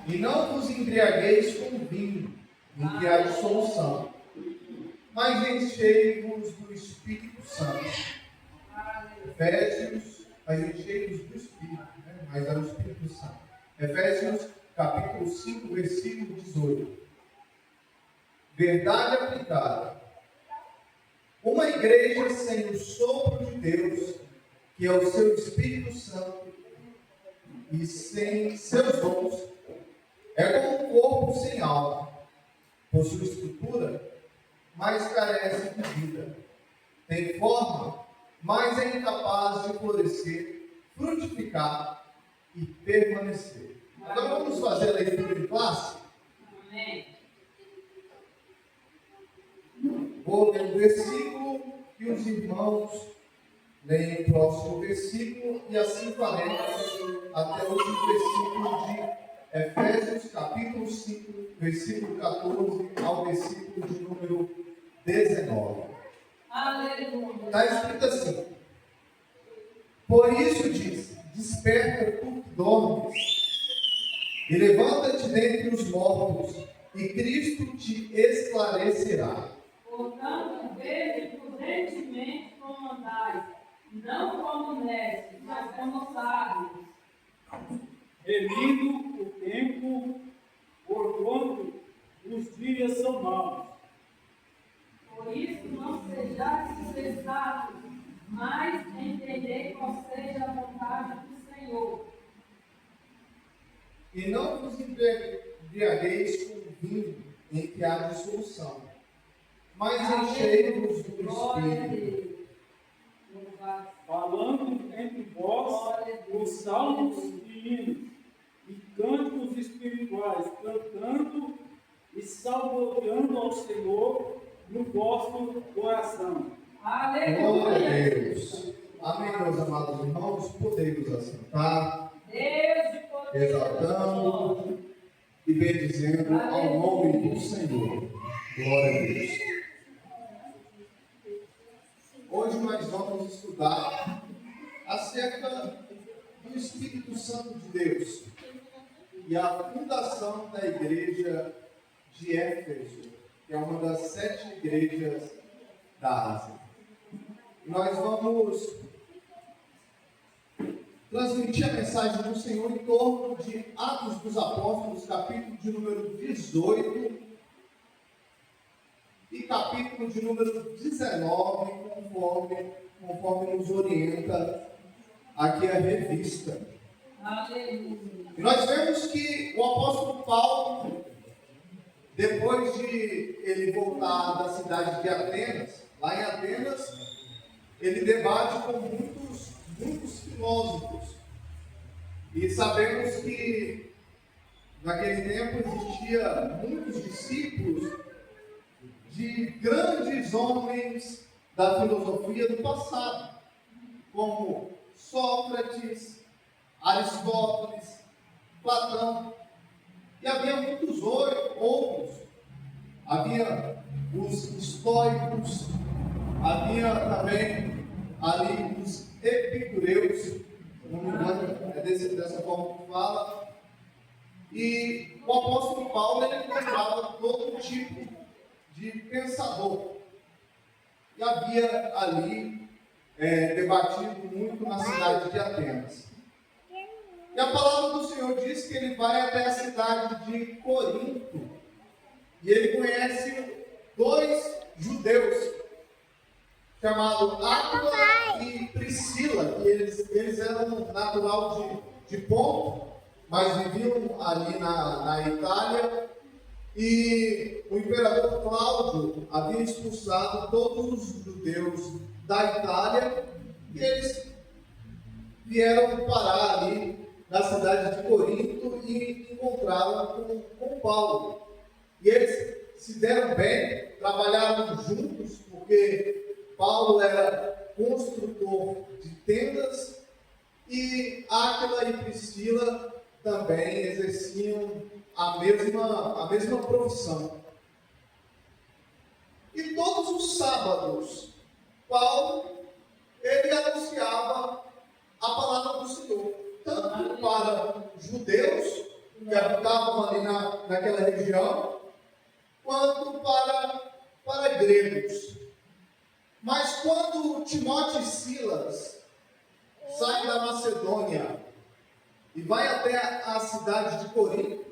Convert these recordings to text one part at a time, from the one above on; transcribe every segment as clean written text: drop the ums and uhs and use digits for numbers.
E não vos embriagueis com vinho, em que há dissolução, mas enchei-vos do Espírito Santo. Efésios, mas enchei-vos do Espírito, né? Mas é o Espírito Santo. Efésios, capítulo 5, versículo 18. Verdade aplicada. Uma igreja sem o sopro de Deus, que é o seu Espírito Santo, e sem seus dons, é como um corpo sem alma. Possui estrutura, mas carece de vida. Tem forma, mas é incapaz de florescer, frutificar e permanecer. Agora vamos fazer a leitura em classe? Amém. Vou ler o versículo e os irmãos leem o próximo versículo e assim faremos até o último versículo de Efésios, capítulo 5, versículo 14 ao versículo de número 19. Aleluia. Está escrito assim: por isso diz, desperta tu que dormes, e levanta-te dentre os mortos, e Cristo te esclarecerá. Portanto, vede prudentemente como andais, não como necios, mas como sábios. Remindo o tempo, porquanto os dias são maus. Por isso não sejais insensatos, mas entendei qual seja a vontade do Senhor. E não vos embriagueis com vinho em que há dissolução, mas enchei-vos do Glória a Espírito, Deus. Louvado. Falando entre vós os salmos e hinos, e cânticos espirituais, cantando e salmodiando ao Senhor no vosso coração. glória a Aleluia. Deus. Amém, meus amados irmãos, podemos assentar, Deus de poder. exaltando e bendizendo ao nome do Senhor. Glória a Deus. Hoje nós vamos estudar acerca do Espírito Santo de Deus e a fundação da igreja de Éfeso, que é uma das 7 igrejas da Ásia. E nós vamos transmitir a mensagem do Senhor em torno de Atos dos Apóstolos, capítulo de número 18 e capítulo de número 19, conforme nos orienta aqui a revista. Aleluia. E nós vemos que o apóstolo Paulo, depois de ele voltar da cidade de Atenas, lá em Atenas, ele debate com muitos filósofos. E sabemos que naquele tempo existia muitos discípulos de grandes homens da filosofia do passado, como Sócrates, Aristóteles, Platão, e havia muitos outros. Havia os estoicos, havia também ali os epicureus, se não me engano, é dessa forma que fala. E o apóstolo Paulo ele encontrava todo tipo de pensador. E havia ali debatido muito na cidade de Atenas. E a palavra do Senhor diz que ele vai até a cidade de Corinto. E ele conhece 2 judeus, chamados Áquila e Priscila. E eles eram natural de Ponto, mas viviam ali na Itália. E o imperador Cláudio havia expulsado todos os judeus da Itália e eles vieram parar ali na cidade de Corinto e encontraram com Paulo. E eles se deram bem, trabalharam juntos, porque Paulo era construtor de tendas e Áquila e Priscila também exerciam a mesma profissão. E todos os sábados, Paulo, ele anunciava a palavra do Senhor, tanto para judeus, que que habitavam ali naquela região, quanto para gregos. Mas quando Timóteo e Silas saem da Macedônia e vai até a cidade de Corinto,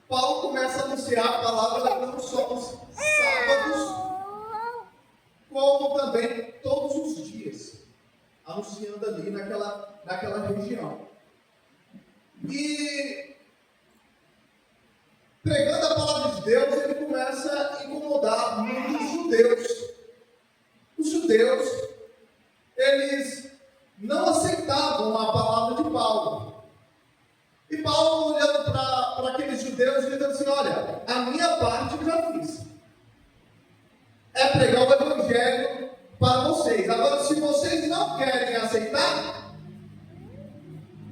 Paulo começa a anunciar a palavra não só nos sábados, como também todos os dias, anunciando ali naquela região. E pregando a palavra de Deus, ele começa a incomodar muitos judeus. Os judeus, eles não aceitavam a palavra de Paulo. E Paulo, olhando para aqueles judeus, ele diz assim: olha, a minha parte eu já fiz. É pregar o evangelho para vocês. Agora, se vocês não querem aceitar,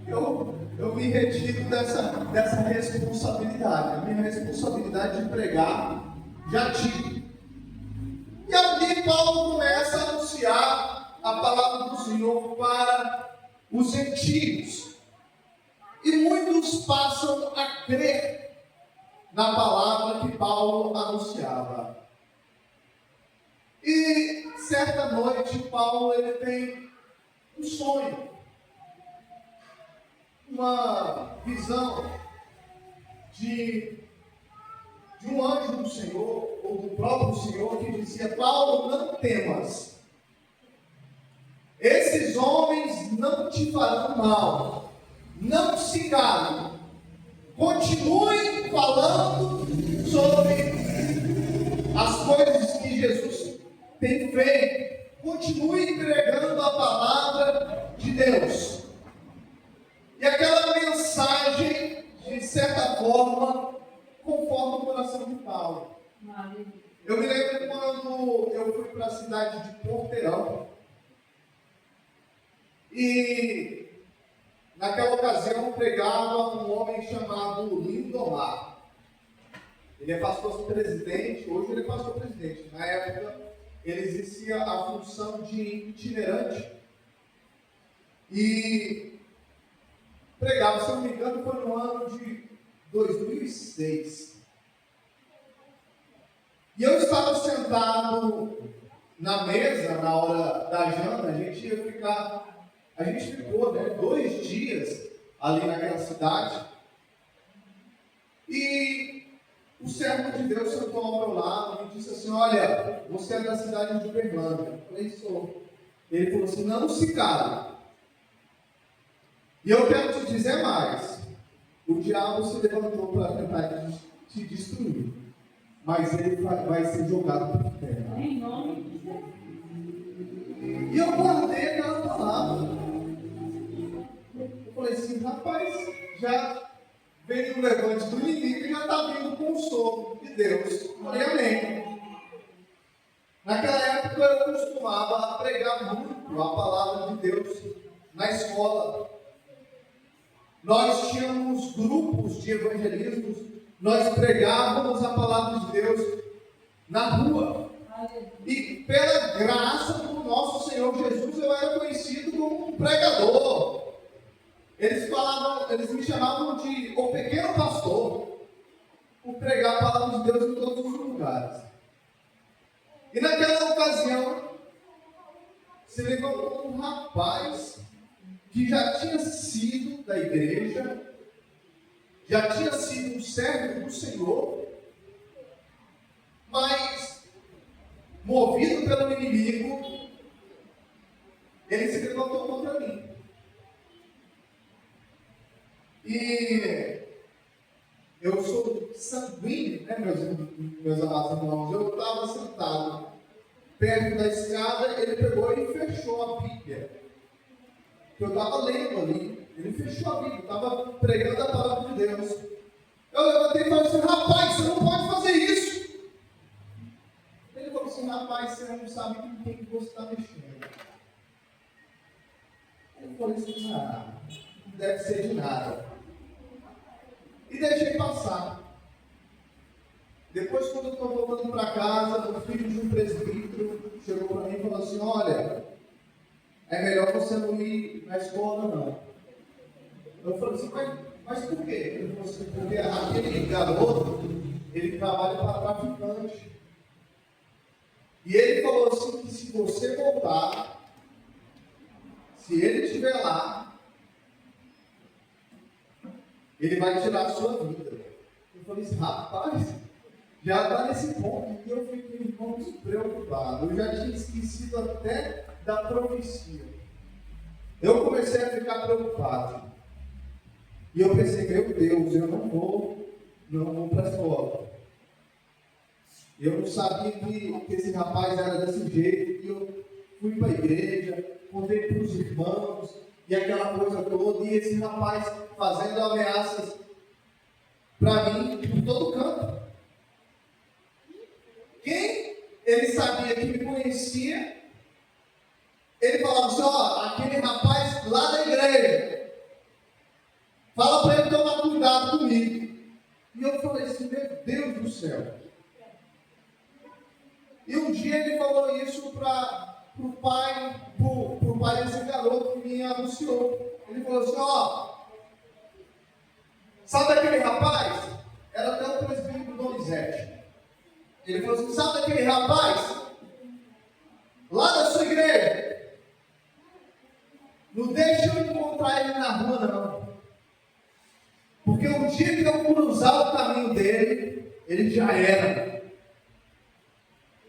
eu me retiro dessa responsabilidade. A minha responsabilidade de pregar já tive. E ali Paulo começa a anunciar a palavra do Senhor para os gentios. E muitos passam a crer na palavra que Paulo anunciava. E certa noite Paulo ele tem um sonho, uma visão de um anjo do Senhor, ou do próprio Senhor, que dizia: Paulo, não temas, esses homens não te farão mal, não se calem, continuem falando sobre as coisas que Jesus tem feito, continue pregando a palavra de Deus. E aquela mensagem, de certa forma, conforma o coração de Paulo. Eu me lembro quando eu fui para a cidade de Porteirão, e naquela ocasião pregava um homem chamado Lindomar. Ele é pastor presidente, hoje ele é pastor presidente. Na época ele exercia a função de itinerante e pregava, se eu não me engano, foi no ano de 2006. E eu estava sentado na mesa, na hora da janta. A gente ficou 2 dias ali naquela cidade. E o servo de Deus sentou ao meu lado e disse assim: olha, você é da cidade de Uberlândia. Eu falei: sou. Ele falou assim: não se cale. E eu quero te dizer mais. O diabo se levantou para tentar te destruir, mas ele vai ser jogado por terra. Em nome de Jesus. E eu guardei aquela palavra. Eu falei assim: rapaz, já veio o levante do inimigo e já está vindo com o sopro de Deus. Eu falei: amém. Naquela época eu costumava pregar muito a palavra de Deus na escola. Nós tínhamos grupos de evangelismo, nós pregávamos a palavra de Deus na rua. E pela graça do nosso Senhor Jesus, eu era conhecido como um pregador. Eles me chamavam de o pequeno pastor, por pregar a palavra de Deus em todos os lugares. E naquela ocasião, se levantou um rapaz que já tinha sido da igreja, já tinha sido um servo do Senhor, mas, movido pelo inimigo, ele se levantou contra mim. E eu sou sanguíneo, né, meus amados irmãos? Eu estava sentado perto da escada, ele pegou e fechou a Bíblia que eu estava lendo ali. Ele fechou a Bíblia, estava pregando a palavra de Deus. Eu levantei e falei assim: rapaz, você não pode fazer isso. Ele falou assim: rapaz, você não sabe com quem você está mexendo. Eu falei assim: não deve ser de nada. E deixei passar. Depois, quando eu estou voltando para casa, o filho de um presbítero chegou para mim e falou assim: olha, é melhor você não ir na escola, não. Eu falei assim: mas Mas por quê? Ele falou assim, porque aquele garoto, ele trabalha para traficante. E ele falou assim que se você voltar, se ele estiver lá, ele vai tirar a sua vida. Eu falei assim, rapaz, já está nesse ponto que eu fiquei muito preocupado. Eu já tinha esquecido até da profecia. Eu comecei a ficar preocupado. E eu pensei, meu Deus, eu não vou para a escola. Eu não sabia que esse rapaz era desse jeito. E eu fui para a igreja, contei para os irmãos, e aquela coisa toda. E esse rapaz fazendo ameaças para mim por todo canto. Quem ele sabia que me conhecia, ele falava assim, ó, aquele rapaz lá da igreja, fala para ele tomar cuidado comigo. E eu falei assim, meu Deus do céu. E um dia ele falou isso para o pai desse garoto que me anunciou. Ele falou assim, ó, sabe aquele rapaz? Era até o presbítero Donizete. Ele falou assim, sabe aquele rapaz? Lá da sua igreja? Não deixa eu encontrar ele na rua, não. Porque o dia que eu cruzar o caminho dele, ele já era.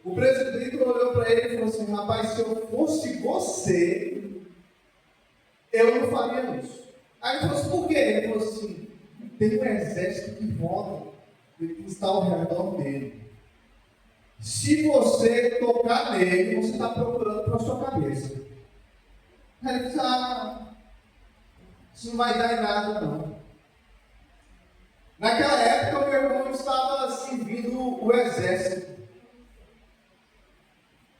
O presbítero olhou para ele e falou assim, rapaz, se eu fosse você, eu não faria isso. Aí ele falou assim, por quê? Ele falou assim, tem um exército que roda, que está ao redor dele. Se você tocar nele, você está procurando para a sua cabeça. Aí ele disse, isso não vai dar em nada, não. Naquela época, o meu irmão estava servindo o exército.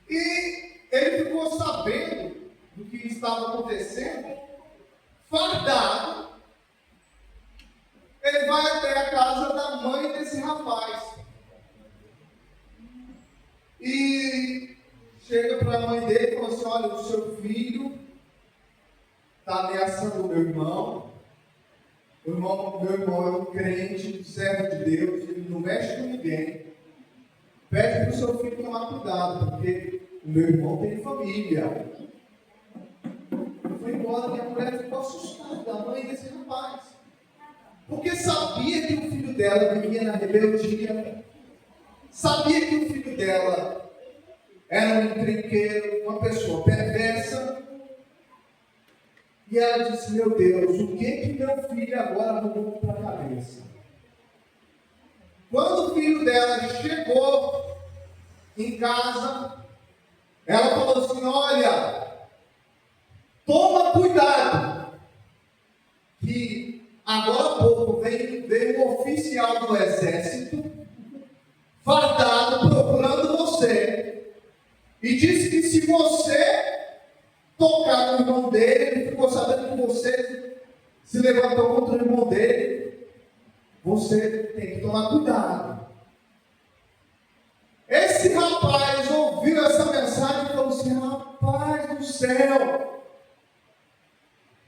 E ele ficou sabendo do que estava acontecendo, fardado. Ele vai até a casa da mãe desse rapaz. E chega para a mãe dele e fala assim, olha, o seu filho está ameaçando o meu irmão. Meu irmão é um crente, servo de Deus, ele não mexe com ninguém. Pede para o seu filho tomar cuidado, porque o meu irmão tem família. Foi embora e a mulher ficou assustada, a mãe desse rapaz. Porque sabia que o filho dela vivia na rebeldia. Sabia que o filho dela era um encrenqueiro, uma pessoa perversa. E ela disse, meu Deus, o que meu filho agora arrumou para a cabeça? Quando o filho dela chegou em casa, ela falou assim, olha, toma cuidado, que agora há pouco veio um oficial do exército, fardado, procurando você, e disse que se você tocar no irmão dele, ele ficou sabendo que você se levantou contra o irmão dele, você tem que tomar cuidado. Esse rapaz ouviu essa mensagem e falou assim, rapaz do céu,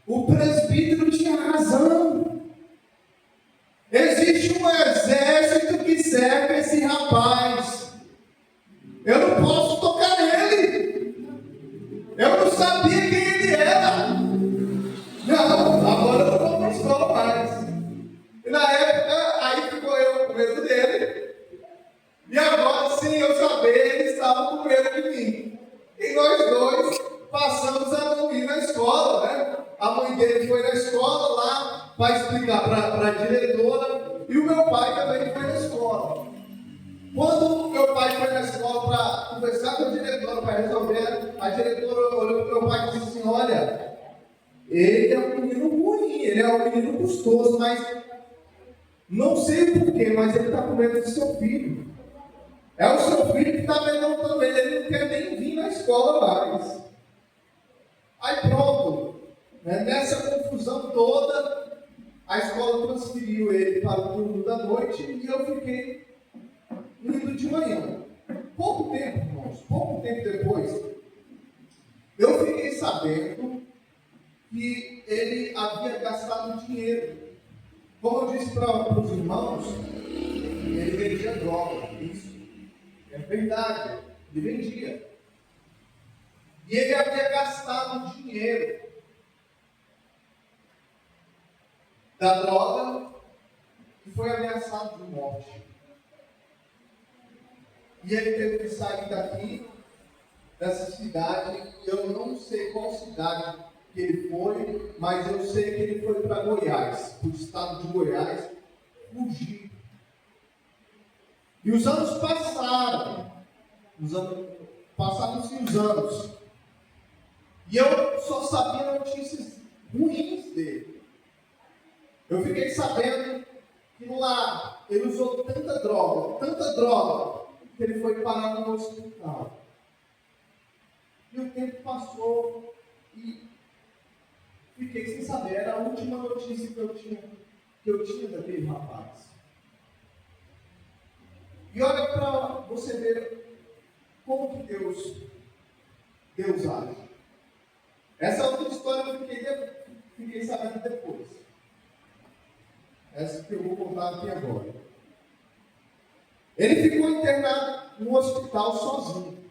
o presbítero tinha razão. Existe um exército que serve esse rapaz. Eu não posso tocar nele. Eu não sabia quem ele era. Não, agora eu não vou para a escola mais. E na época, aí ficou eu com medo dele. E agora, sem eu saber, ele estava com medo de mim. E nós dois passamos a não ir na escola, né? A mãe dele foi na escola lá para explicar para a diretora. E o meu pai também foi na escola. Quando meu pai foi na escola para conversar com a diretora, para resolver, a diretora olhou para o meu pai e disse assim, olha, ele é um menino ruim, ele é um menino custoso, mas não sei o porquê, mas ele está com medo do seu filho. É o seu filho que está amedrontando ele não quer nem vir na escola mais. Aí pronto, né? Nessa confusão toda, a escola transferiu ele para o turno da noite e eu fiquei indo de manhã. Pouco tempo, irmãos, pouco tempo depois, eu fiquei sabendo que ele havia gastado dinheiro Como eu disse para os irmãos, ele vendia droga. Isso é verdade. Ele vendia. E ele havia gastado dinheiro da droga e foi ameaçado de morte. E ele teve que sair daqui, dessa cidade. Eu não sei qual cidade que ele foi, mas eu sei que ele foi para Goiás, para o estado de Goiás, fugir. E os anos passaram. Passaram-se os anos. E eu só sabia notícias ruins dele. Eu fiquei sabendo que lá ele usou tanta droga, que ele foi parar no hospital. E o tempo passou e fiquei sem saber. Era a última notícia que eu tinha daquele rapaz. E olha para você ver como que Deus age. Essa outra história eu fiquei sabendo depois. Essa que eu vou contar aqui agora. Ele ficou internado no hospital sozinho.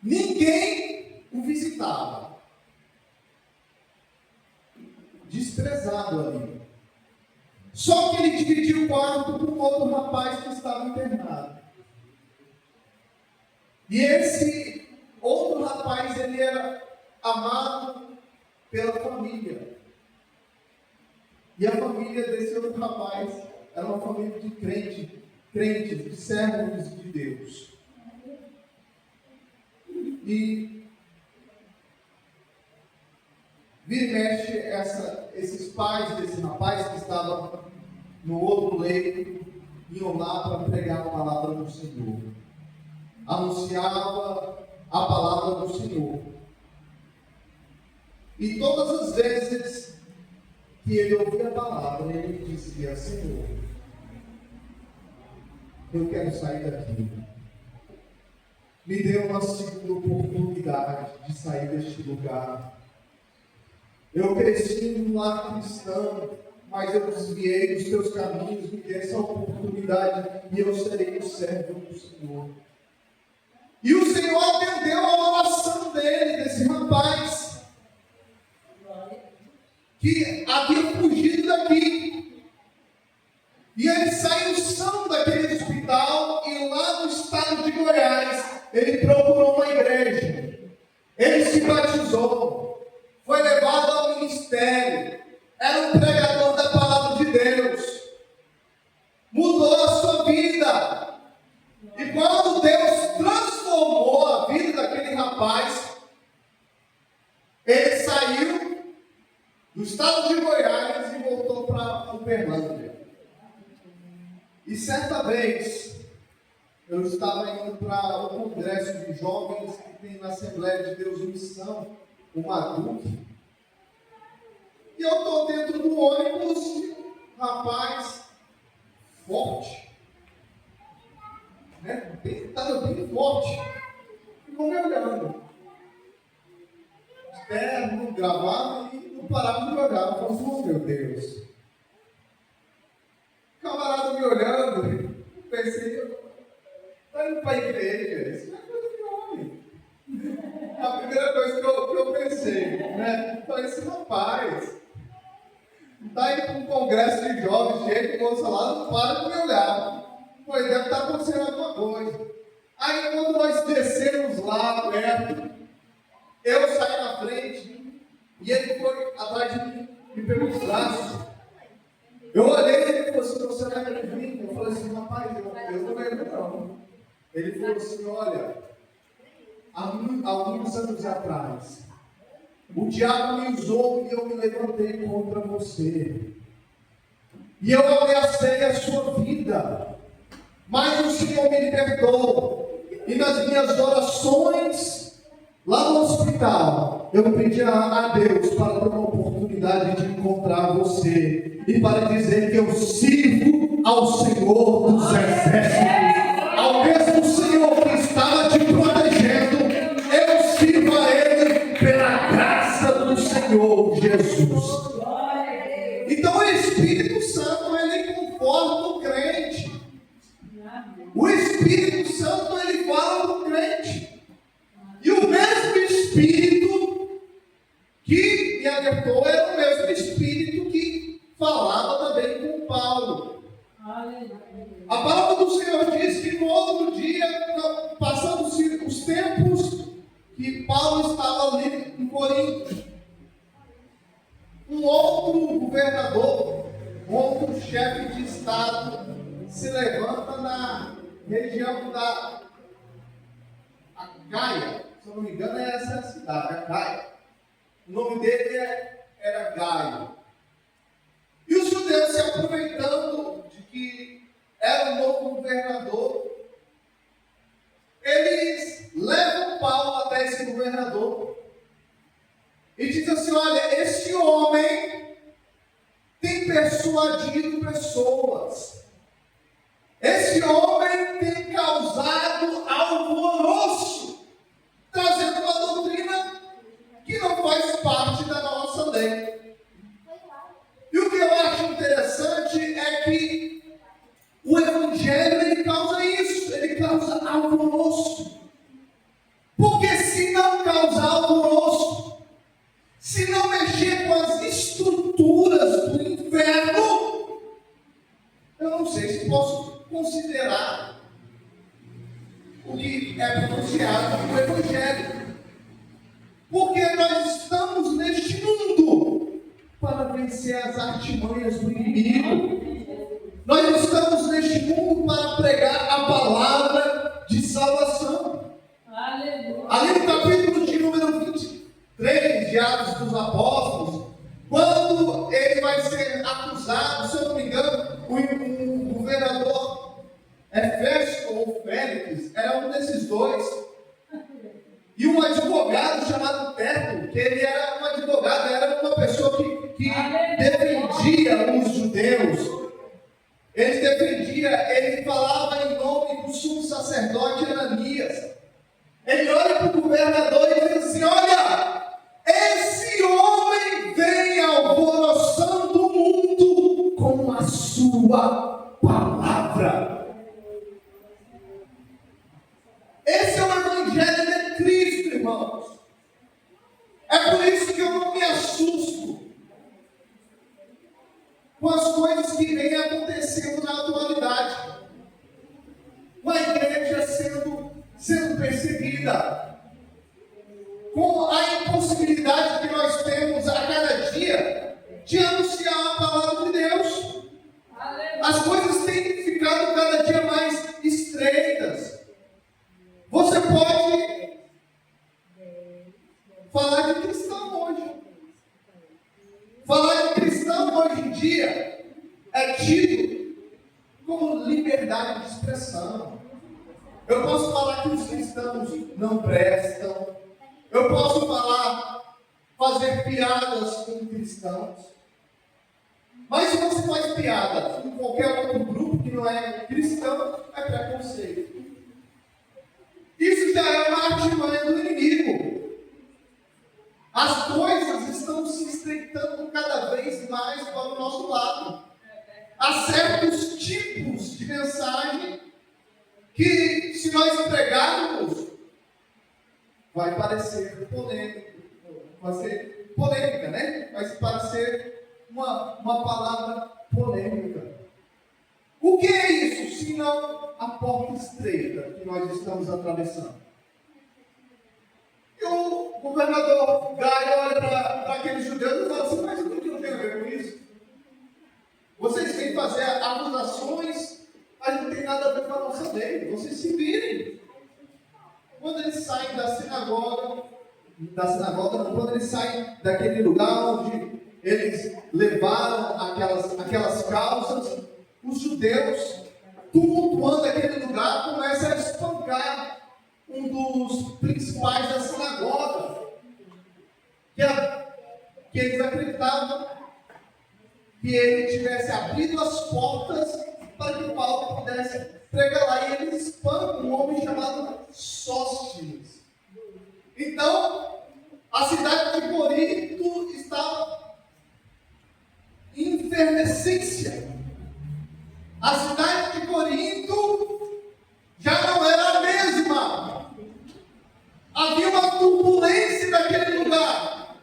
Ninguém o visitava. Desprezado ali. Só que ele dividiu o quarto com outro rapaz que estava internado. E esse outro rapaz, ele era amado pela família. E a família desse outro rapaz era uma família de crentes, de servos de Deus. E vira e mexe esses pais desse rapaz que estavam no outro leito, iam lá para pregar a palavra do Senhor. Anunciava a palavra do Senhor. E todas as vezes que ele ouvia a palavra, ele dizia: Senhor, eu quero sair daqui. Me dê uma segunda oportunidade de sair deste lugar. Eu cresci num lar cristão, mas eu desviei dos teus caminhos. Me dê essa oportunidade e eu serei o servo do Senhor. E o Senhor atendeu a oração desse rapaz, que havia fugido daqui. E ele saiu são daquele hospital e lá no estado de Goiás, ele procurou uma igreja. Ele se batizou, foi levado ao ministério, era um pregador da palavra de Deus, mudou a sua vida. E quando Deus transformou a vida daquele rapaz, ele saiu do estado de Goiás e voltou para Uberlândia. E certa vez, eu estava indo para o congresso de jovens que tem na Assembleia de Deus em Missão, o Maduque. E eu estou dentro do ônibus, rapaz forte. Estava bem forte. Ficou me olhando. Terno, gravado e não parava de me olhar. Eu falei: oh, meu Deus. O camarada me olhando, eu pensei: está indo para a igreja, isso não é coisa de homem. A primeira coisa que eu pensei, né? Falei: esse rapaz está indo para um congresso de jovens, cheio de moça lá, não para de me olhar. Pois deve estar acontecendo alguma coisa. Aí quando nós descemos lá perto, eu saí na frente e ele foi atrás de mim, me pegou os braços. Eu olhei e ele falou assim: você vai me vir? Eu falei assim: rapaz, eu não lembro não. Ele falou assim: olha, há alguns anos atrás, o diabo me usou e eu me levantei contra você. E eu ameacei a sua vida. Mas o Senhor me libertou. E nas minhas orações, lá no hospital, eu pedi a Deus para ter uma oportunidade de encontrar você. E para dizer que eu sirvo ao Senhor dos Exércitos. Ao mesmo Senhor que estava te protegendo, eu sirvo a Ele pela graça do Senhor Jesus. Então o Espírito Santo, ele conforta o crente. O Espírito Santo, ele fala com o crente. E o mesmo Espírito que me alertou era o mesmo Espírito que falava também com Paulo. A palavra do Senhor diz que no outro dia, passando-se os tempos que Paulo estava ali em Corinto, um outro governador, um outro chefe de estado se levanta na região da Acaia. Se eu não me engano, é essa a cidade, Acaia. O nome dele era Gaio. E os judeus, se aproveitando de que era um novo governador, eles levam Paulo até esse governador e dizem assim: olha, esse homem tem persuadido pessoas, esse homem tem causado alvoroço, trazendo uma doutrina que não faz parte da nossa lei. E o que eu acho interessante é que o Evangelho, ele causa isso, ele causa alvoroço. Porque se não causar alvoroço, se não mexer com as estruturas do inferno, eu não sei se posso considerar o que é pronunciado no Evangelho. Porque nós estamos neste mundo para vencer as artimanhas do inimigo. Nós estamos neste mundo para pregar a palavra de salvação. Ali no capítulo de número 23 de Atos dos Apóstolos, quando ele vai ser acusado, se eu não me engano, o governador Festo ou Félix, era um desses dois. E um advogado chamado Tertulo, que ele era um advogado, era uma pessoa que defendia os judeus. Ele falava em nome do sumo sacerdote Ananias. Ele olha para o governador e diz assim: olha, esse homem vem alvoroçando o mundo com a sua palavra. Esse é o Evangelho de Cristo, irmãos. É por isso que eu não me assusto com as coisas que vêm acontecendo na atualidade. Com a igreja sendo perseguida. Com a impossibilidade que nós temos a cada dia de anunciar a palavra de Deus. As coisas têm ficado cada dia mais estreitas. Você pode falar de cristão hoje. Falar de cristão hoje em dia é tido como liberdade de expressão. Eu posso falar que os cristãos não prestam. Eu posso fazer piadas com cristãos. Mas se você faz piada com qualquer outro grupo que não é cristão, é preconceito. Isso já é uma artimanha do inimigo. As coisas estão se estreitando cada vez mais para o nosso lado. Há certos tipos de mensagem que, se nós pregarmos, vai parecer polêmico. Vai ser polêmica, né? Vai parecer uma palavra polêmica. O que é isso, se não a porta estreita que nós estamos atravessando? E o governador Gaio olha para aqueles judeus e fala assim: mas o que eu tenho a ver com isso? Vocês vêm fazer acusações, mas não tem nada a ver com a nossa lei. Vocês se virem. Quando eles saem da sinagoga não, quando eles saem daquele lugar onde eles levaram aquelas causas, os judeus, tumultuando aquele lugar, começam a espancar um dos principais da sinagoga, que eles acreditavam que ele tivesse abrido as portas para que Paulo pudesse pregar lá. E eles espancam um homem chamado Sóstenes. Então, a cidade de Corinto estava efervescência. A cidade de Corinto já não era a mesma. Havia uma turbulência naquele lugar,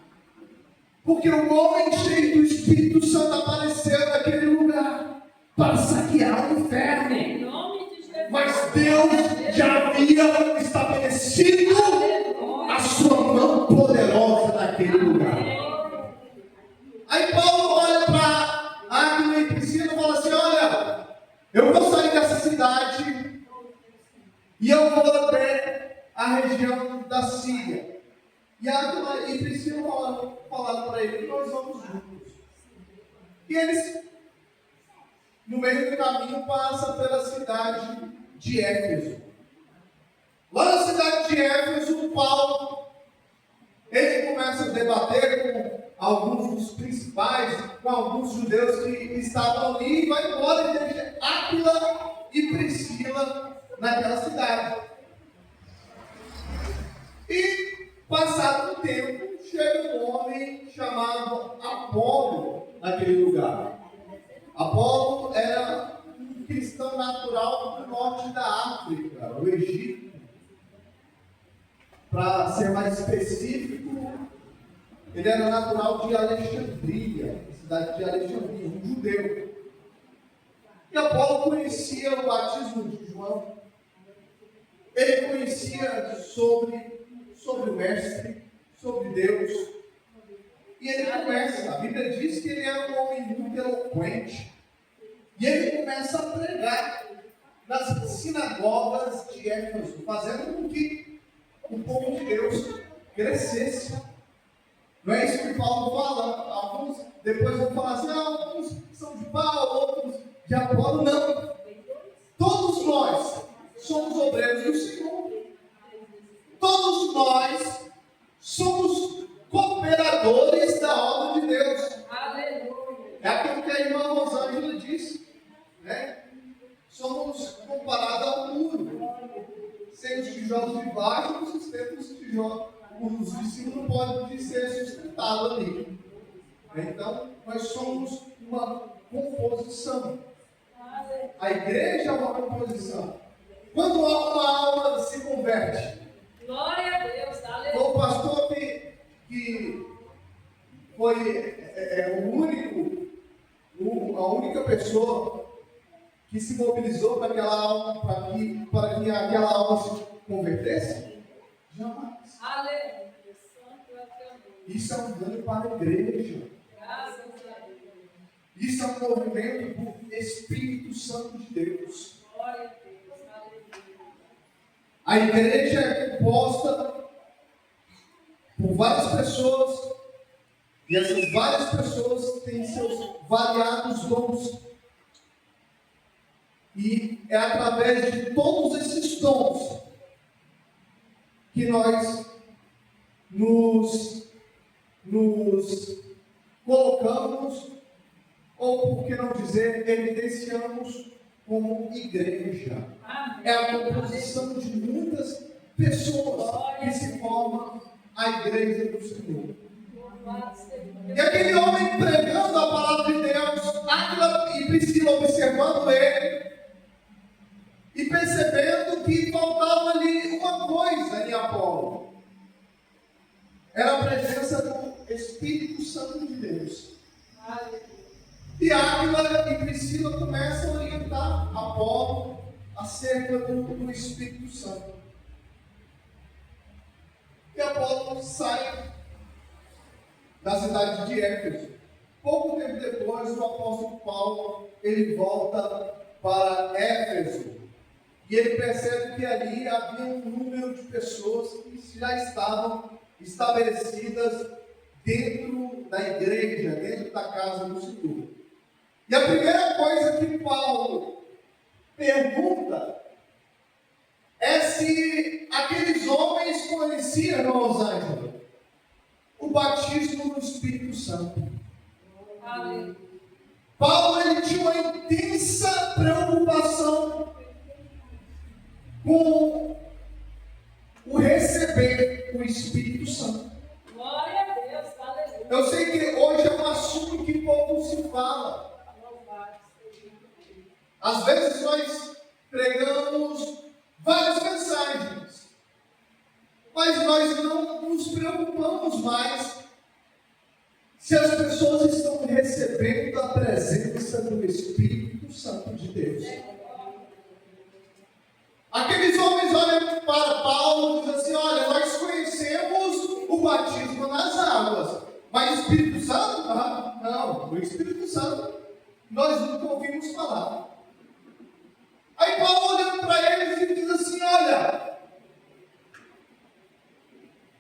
porque o homem cheio do Espírito Santo apareceu naquele lugar para saquear o inferno. Em nome de Jesus. Mas Deus já havia estabelecido a sua mão poderosa naquele lugar. Aí Paulo olha para Áquila e Priscila e fala assim: olha, eu vou sair dessa cidade e eu vou até a região da Síria. E Áquila e Priscila falaram para ele: nós vamos juntos. E eles, no meio do caminho, passam pela cidade de Éfeso. Lá na cidade de Éfeso, Paulo, ele começa a debater com alguns dos principais, com alguns judeus que estavam ali, e vai embora e deixa Áquila e Priscila naquela cidade. E, passado um tempo, chega um homem chamado Apolo naquele lugar. Apolo era um cristão natural do norte da África, o Egito. Para ser mais específico, ele era natural de Alexandria, cidade de Alexandria, um judeu. E Apolo conhecia o batismo de João. Ele conhecia sobre o Mestre, sobre Deus. E ele começa, a Bíblia diz que ele era um homem muito eloquente. E ele começa a pregar nas sinagogas de Éfeso, fazendo com que o povo de Deus crescesse. Não é isso que Paulo fala. Alguns depois vão falar assim: alguns são de Paulo, outros de Apolo. Não. Todos nós somos obreiros do Senhor. Todos nós somos cooperadores da obra de Deus. Aleluia. É aquilo que a irmã Rosângela disse, né? Somos comparados ao muro. Sem os tijolos de baixo, o sustento dos tijolos, os de cima não pode ser sustentado ali. Então, nós somos uma composição. A igreja é uma composição. Quando uma alma se converte, Glória a Deus. Aleluia. o pastor que foi a única pessoa que se mobilizou para aquela alma, para que aquela alma se convertesse? Jamais. Aleluia. Santo é o teu nome. Isso é um dano para a igreja. Graças a Deus. Isso é um movimento do Espírito Santo de Deus. Glória a Deus. Aleluia. A igreja é composta por várias pessoas, e essas várias pessoas têm seus variados dons. E é através de todos esses dons que nós nos colocamos, ou por que não dizer, evidenciamos como igreja. Amém. É a composição de muitas pessoas que se formam a igreja do Senhor. E aquele homem pregando a palavra de Deus, Áquila e Priscila observando ele e percebendo que faltava ali uma coisa em Apolo. Era a presença do Espírito Santo de Deus. E Áquila e Priscila começam a orientar Apolo acerca do Espírito Santo. E Apolo sai da cidade de Éfeso. Pouco tempo depois, o apóstolo Paulo, ele volta para Éfeso. E ele percebe que ali havia um número de pessoas que já estavam estabelecidas dentro da igreja, dentro da casa do Senhor. E a primeira coisa que Paulo pergunta é se aqueles homens conheciam, irmãos Ângela, o batismo no Espírito Santo. Aleluia. Paulo ele tinha uma intensa preocupação com o receber o Espírito Santo. Glória a Deus. Aleluia. Eu sei que hoje é um assunto que pouco se fala. Às vezes nós pregamos várias mensagens, mas nós não nos preocupamos mais se as pessoas estão recebendo a presença do Espírito Santo de Deus. Aqueles homens olham para Paulo e dizem assim: olha, nós conhecemos o batismo nas águas, mas o Espírito Santo? Ah, não, o Espírito Santo nós nunca ouvimos falar. Aí Paulo olha para eles e diz assim: olha,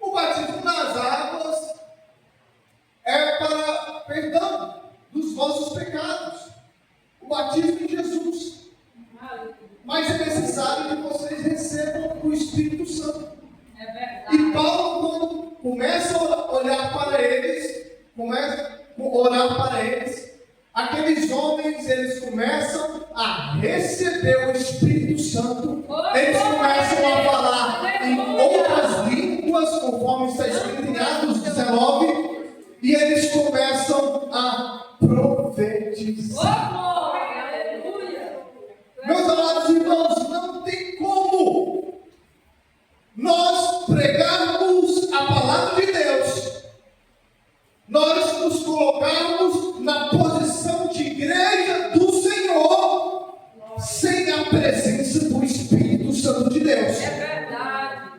o batismo nas águas é para perdão dos vossos pecados, o batismo em Jesus. Mas é necessário que vocês recebam o Espírito Santo. É verdade. E Paulo, quando começa a olhar para eles, aqueles homens, eles começam a receber o Espírito Santo. Eles começam a falar em outras línguas, conforme está escrito em Atos 19, e eles começam a profetizar. Meus amados irmãos, não tem como nós pregarmos a palavra de Deus, nós nos colocarmos na posição de igreja do Senhor, sem a presença do Espírito Santo de Deus. É verdade.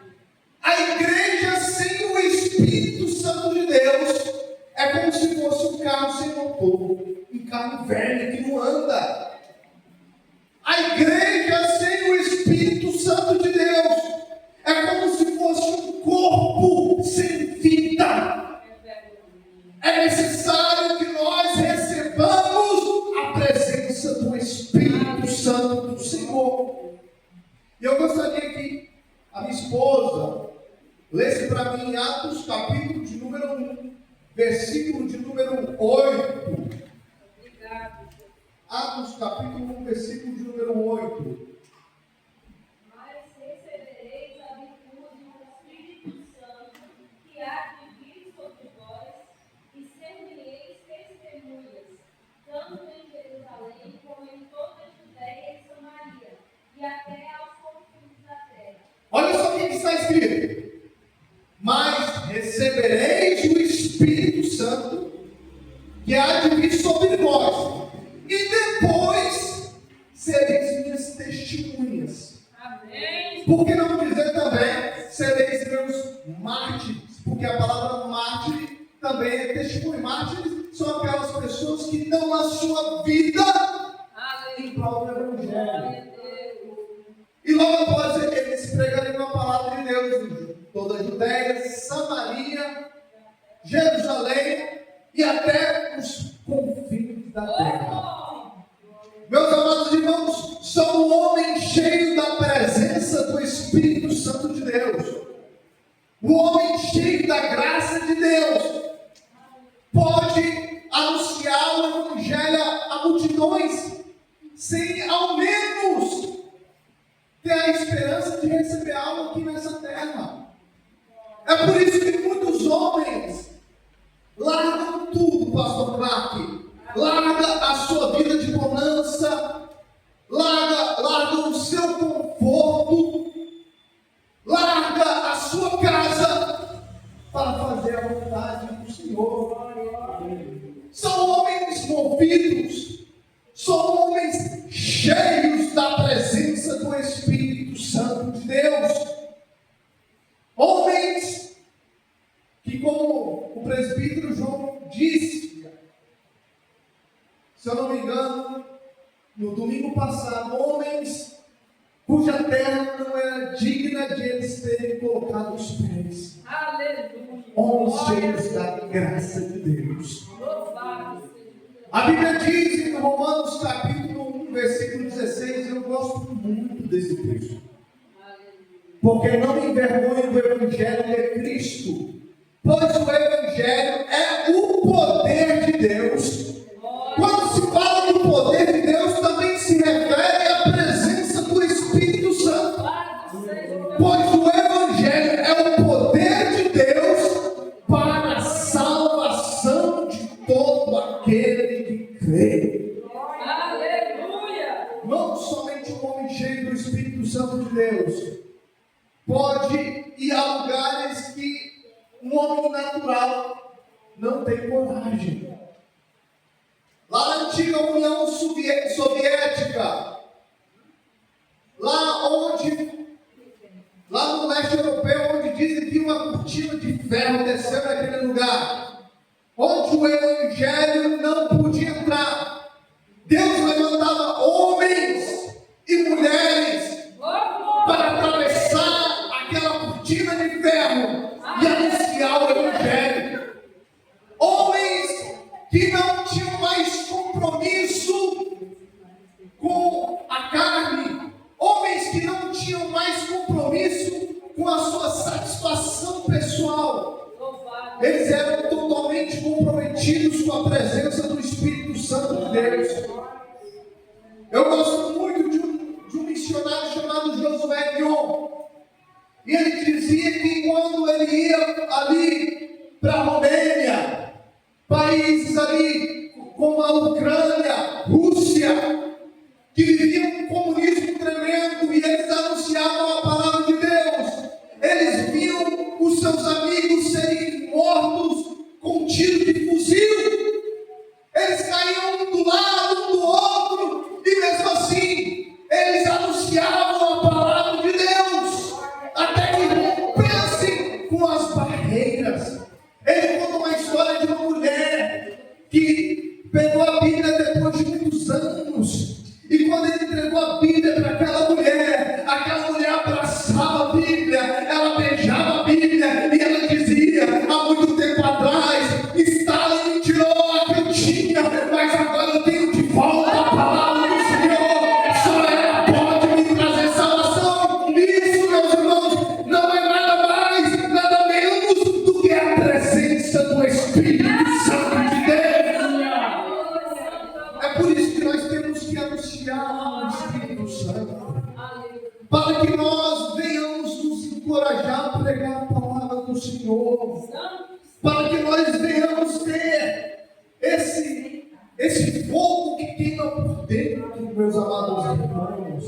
A igreja sem o Espírito Santo de Deus é como se fosse um carro sem motor, um carro velho que não anda. A igreja sem o Espírito Santo de Deus é como se fosse um corpo sem vida. É necessário que nós recebamos a presença do Espírito Santo do Senhor. E eu gostaria que a minha esposa lesse para mim Atos capítulo de número 1, versículo de número 8. Atos capítulo 1, versículo de número 8. Mas recebereis a virtude do Espírito Santo, que há de vir sobre vós, e ser-me-eis testemunhas, tanto em Jerusalém como em toda a Judéia e Samaria, e até aos confins da terra. Olha só o que está escrito: mas recebereis o Espírito Santo, que há de vir sobre vós, e depois sereis minhas testemunhas. Amém. Por que não dizer também sereis meus mártires? Porque a palavra mártir também é testemunho. Mártires são aquelas pessoas que dão a sua vida em prol do Evangelho. E logo após eles pregariam a palavra de Deus em toda a Judéia, Samaria, Jerusalém e até os confins da terra. Meus amados irmãos, só um homem cheio da presença do Espírito Santo de Deus, o homem cheio da graça de Deus, pode anunciar o Evangelho a multidões, sem ao menos ter a esperança de receber algo aqui nessa terra. É por isso que muitos homens largam tudo, pastor Clark. Larga a sua vida de bonança, larga o seu conforto, larga a sua casa para fazer a vontade do Senhor. São homens movidos, são homens cheios da presença do Espírito Santo de Deus. Homens que, como o presbítero João disse, se eu não me engano, no domingo passado, homens cuja terra não era digna de eles terem colocado os pés. Aleluia. Homens cheios da graça de Deus. Louvado seja Deus. A Bíblia diz em Romanos capítulo 1, versículo 16, eu gosto muito desse texto. Porque não me envergonho do Evangelho de Cristo, pois o Evangelho é o poder de Deus. Quando se fala do poder de Deus, também se refere à presença do Espírito Santo. Pois o Evangelho é o poder de Deus para a salvação de todo aquele que crê. Aleluia. Irmãos, antiga União Soviética, lá no leste europeu, onde dizem que uma cortina de ferro desceu naquele lugar, onde o evangelho não podia entrar. Deus levantava homens e mulheres para atravessar aquela cortina de ferro e anunciar o evangelho. Homens que não tinham mais compromisso com a carne, homens que não tinham mais compromisso com a sua satisfação pessoal. Eles eram totalmente comprometidos com a presença do Espírito Santo de Deus. Eu gosto muito de um missionário chamado Josué Dion. E ele dizia que quando ele ia ali para a Romênia, países ali como a Ucrânia, Rússia, que viviam um comunismo tremendo, e eles anunciavam a palavra de Deus, eles viam os seus amigos serem mortos com um tiro de fuzil. Eles caíam um do lado, um do outro, e mesmo assim, eles anunciavam a palavra de Deus, até que rompessem com as barreiras. Ele conta uma história de uma mulher que pegou a Bíblia depois de muitos anos, e quando ele entregou a Bíblia para aquela mulher abraçava a Bíblia, ela beijava a Bíblia, e ela dizia: há muito tempo atrás, Stalin me tirou a que eu tinha, mas agora eu tenho de volta a palavra do Senhor, só ela pode me trazer salvação. Isso, meus irmãos, não é nada mais, nada menos do que a presença do Espírito Santo de Deus. É por isso que nós temos que anunciar o Espírito Santo, para que nós venhamos nos encorajar a pregar a palavra do Senhor, para que nós venhamos ter esse fogo que queima por dentro, meus amados irmãos.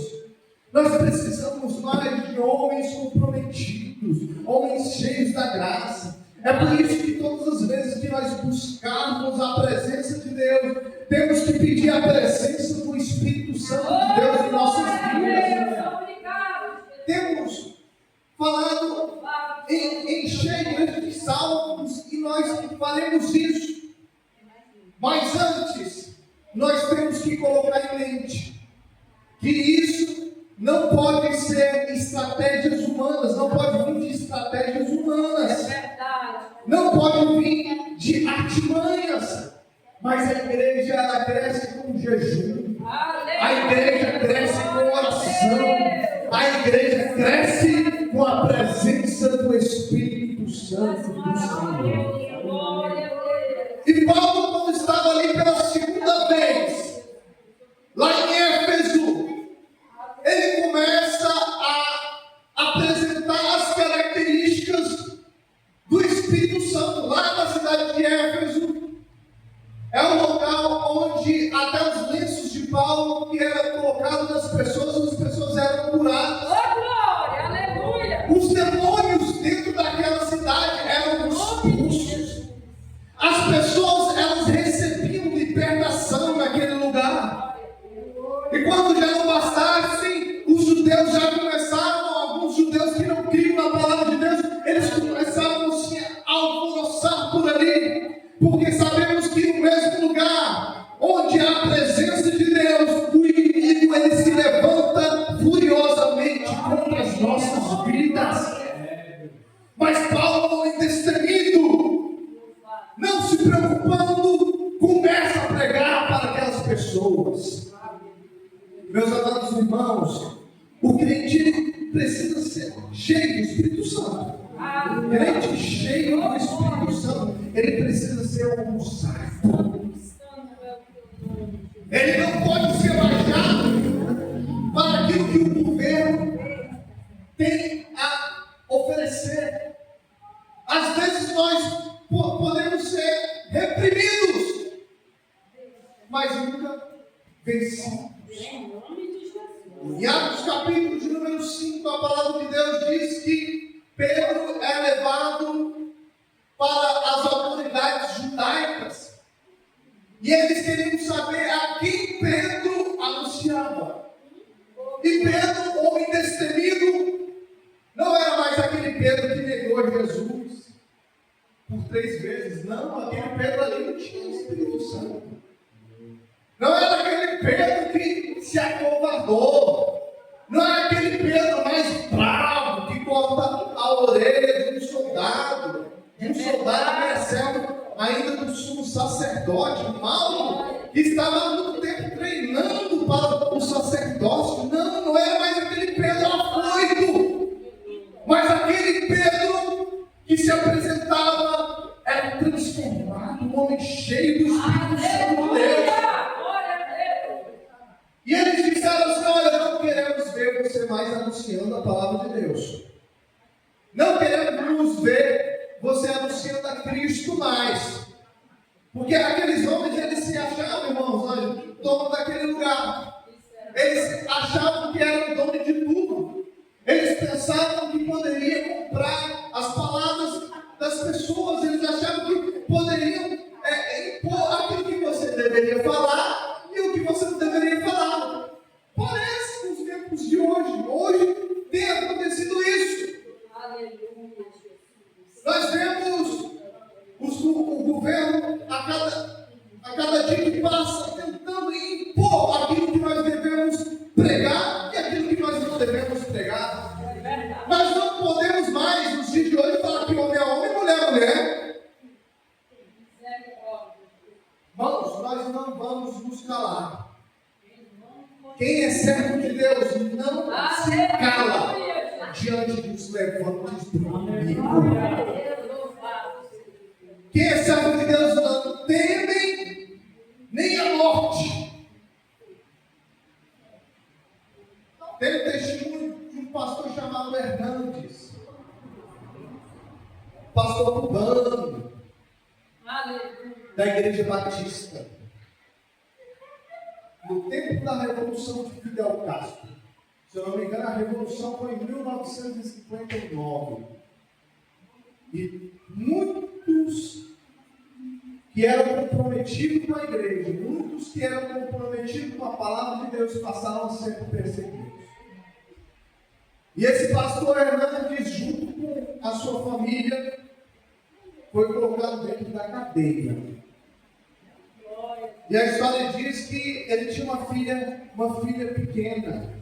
Nós precisamos mais de homens comprometidos, homens cheios da graça. É por isso que todas as vezes que nós buscarmos a presença de Deus, temos que pedir a presença do Espírito Santo de Deus em nossas vidas. Temos falado em cheias de salmos, e nós faremos isso. Mas antes, nós temos que colocar em mente que isso não pode ser estratégias humanas, não pode vir de estratégias humanas, não pode vir de artimanhas, mas a igreja, ela cresce com jejum, a igreja cresce com oração, a igreja cresce com a presença do Espírito Santo do Senhor. E Paulo, quando estava ali pela segunda vez, lá em Éfeso, ele começa a apresentar as características do Espírito Santo. Lá na cidade de Éfeso, é um local onde até os lenços de Paulo que eram colocados nas pessoas, as pessoas eram curadas. Os demônios dentro daquela cidade eram expulsos. As pessoas, elas recebiam libertação naquele lugar. E quando já não bastasse, os judeus já começaram, alguns judeus que não criam na palavra de Deus, eles começaram a se alvoroçar por ali, porque sabemos que no mesmo lugar onde há a presença de Deus, o inimigo, ele se levanta furiosamente contra as nossas vidas. Mas Paulo, indestemido, não se preocupando, começa a pregar para aquelas pessoas. Meus amados irmãos, o crente precisa ser cheio do Espírito Santo. O crente cheio do Espírito Santo, ele precisa ser um sarto. Ele não pode ser baixado para aquilo que o governo tem a oferecer. Às vezes nós podemos ser reprimidos, mas nunca vencidos. Em Atos capítulo de número 5, a palavra de Deus diz que Pedro é levado para as autoridades judaicas, e eles queriam saber a 3 vezes. Não, aquele Pedro ali não tinha o Espírito Santo. Não era aquele Pedro que se acovardou. Não é aquele Pedro mais bravo que corta a orelha de um soldado merecendo ainda do sumo sacerdote. Paulo, que estava há muito tempo treinando para o sacerdócio. Não era mais aquele Pedro afoito, mas aquele Pedro que se apresentava era transformado, um homem cheio do Espírito Santo de Deus. E eles disseram assim: olha, não queremos ver você mais anunciando a palavra de Deus. Não queremos ver você anunciando a Cristo mais. Porque aqueles homens, eles se achavam, irmãos, dono daquele lugar. Eles achavam que eram dono de tudo. Eles pensavam que poderiam comprar as palavras das pessoas. Eles achavam que poderiam impor aquilo que você deveria falar e o que você não deveria falar. Parece com os tempos de hoje. Hoje tem acontecido isso. Nós vemos o governo a cada dia que passa tentando impor aquilo que nós devemos pregar e aquilo que nós não devemos pregar. Nós não podemos mais, nos dias de hoje, falar que homem é homem, mulher é mulher. Vamos, nós não vamos nos calar. Quem é servo de Deus não se cala diante dos levantes do inimigo. Quem é servo de Deus não teme nem a morte. Tem um testemunho de um pastor chamado Hernandes, pastor cubano, da Igreja Batista. No tempo da Revolução de Fidel Castro, se eu não me engano, a Revolução foi em 1959. E muitos que eram comprometidos com a igreja, muitos que eram comprometidos com a palavra de Deus, passaram a ser perseguidos. E esse pastor Hernandes, junto com a sua família, foi colocado dentro da cadeia. E a história diz que ele tinha uma filha pequena.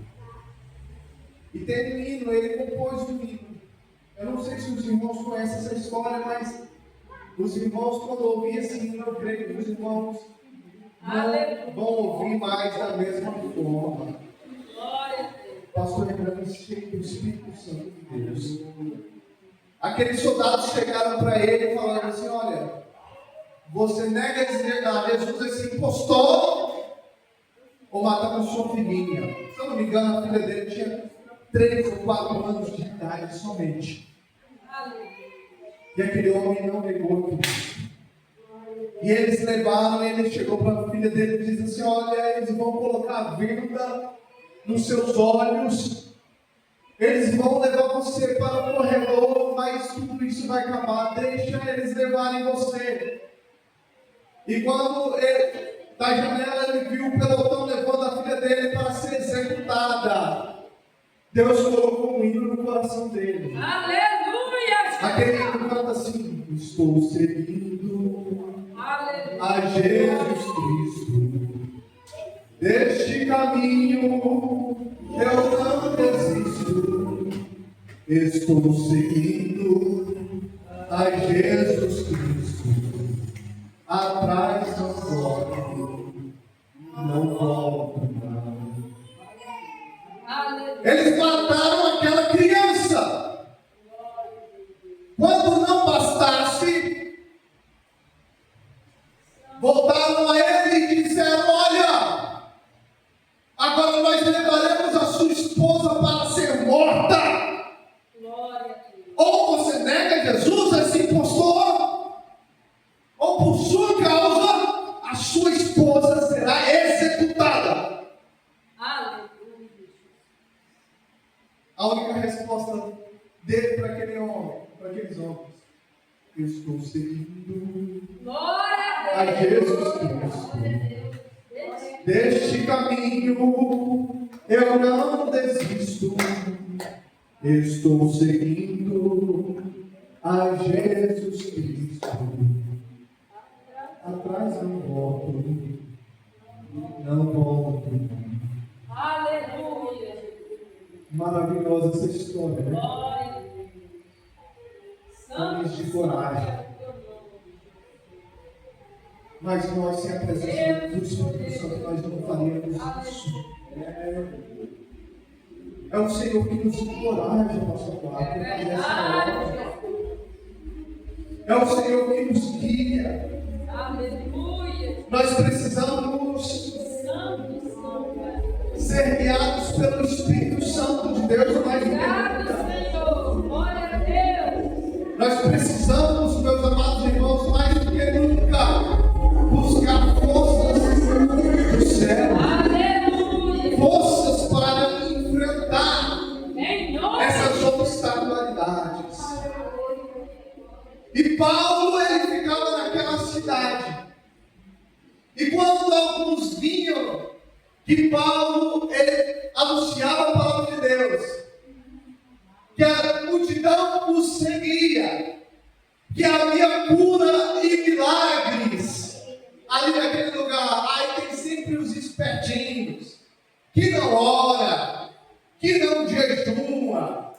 E tem um hino, ele compôs um hino. Eu não sei se os irmãos conhecem essa história, mas os irmãos, quando ouvem esse hino, eu creio que os irmãos não vão ouvir mais da mesma forma. Pastor Hernandes, cheio do Espírito Santo de Deus. Aqueles soldados chegaram para ele e falaram assim: olha, você nega a Jesus esse impostor ou matamos sua filhinha? Se eu não me engano, a filha dele tinha 3 ou 4 anos de idade somente. E aquele homem não negou Cristo. E eles levaram, ele chegou para a filha dele e disse assim: olha, eles vão colocar a venda nos seus olhos, eles vão levar você para o corredor, mas tudo isso vai acabar, deixa eles levarem você. E quando ele, da janela, ele viu o pelotão levando a filha dele para ser executada, Deus colocou um hino no coração dele. Aleluia! Aquele hino canta assim: estou seguindo a Jesus Cristo, deste caminho eu não desisto, estou seguindo a Jesus Cristo, atrás não volto não. Eles mataram aquela criança. Quando não bastasse, voltaram a ele e disseram: olha, agora nós levaremos a sua esposa para ser morta. Ou você nega Jesus, esse impostor, ou por sua causa a sua esposa será executada. A única resposta dele para aquele homem, para aqueles homens: eu estou seguindo a Jesus Cristo. Deste caminho eu não desisto, estou seguindo a Jesus Jesus Cristo. Atrás não volto. Não volto. Aleluia. Maravilhosa essa história, né? Glória. Homens de coragem. Mas nós, sem a presença do Espírito Santo, nós não faríamos isso. É o Senhor que nos encoraja, pastor Cláudio, nessa hora. É o Senhor que nos guia. Aleluia. Nós precisamos Santo, santo. ser guiados pelo Espírito Santo de Deus mais do que Obrigado, nunca. Senhor. Glória a Deus. Nós precisamos, meus amados irmãos, mais do que nunca, buscar forças do céu. Aleluia. Forças para enfrentar Em nome essas obstaculidades. E Paulo, ele ficava naquela cidade. E quando alguns vinham, que Paulo, ele anunciava a palavra de Deus, que a multidão o seguia, que havia cura e milagres ali naquele lugar. Aí tem sempre os espertinhos, que não ora, que não jejuma,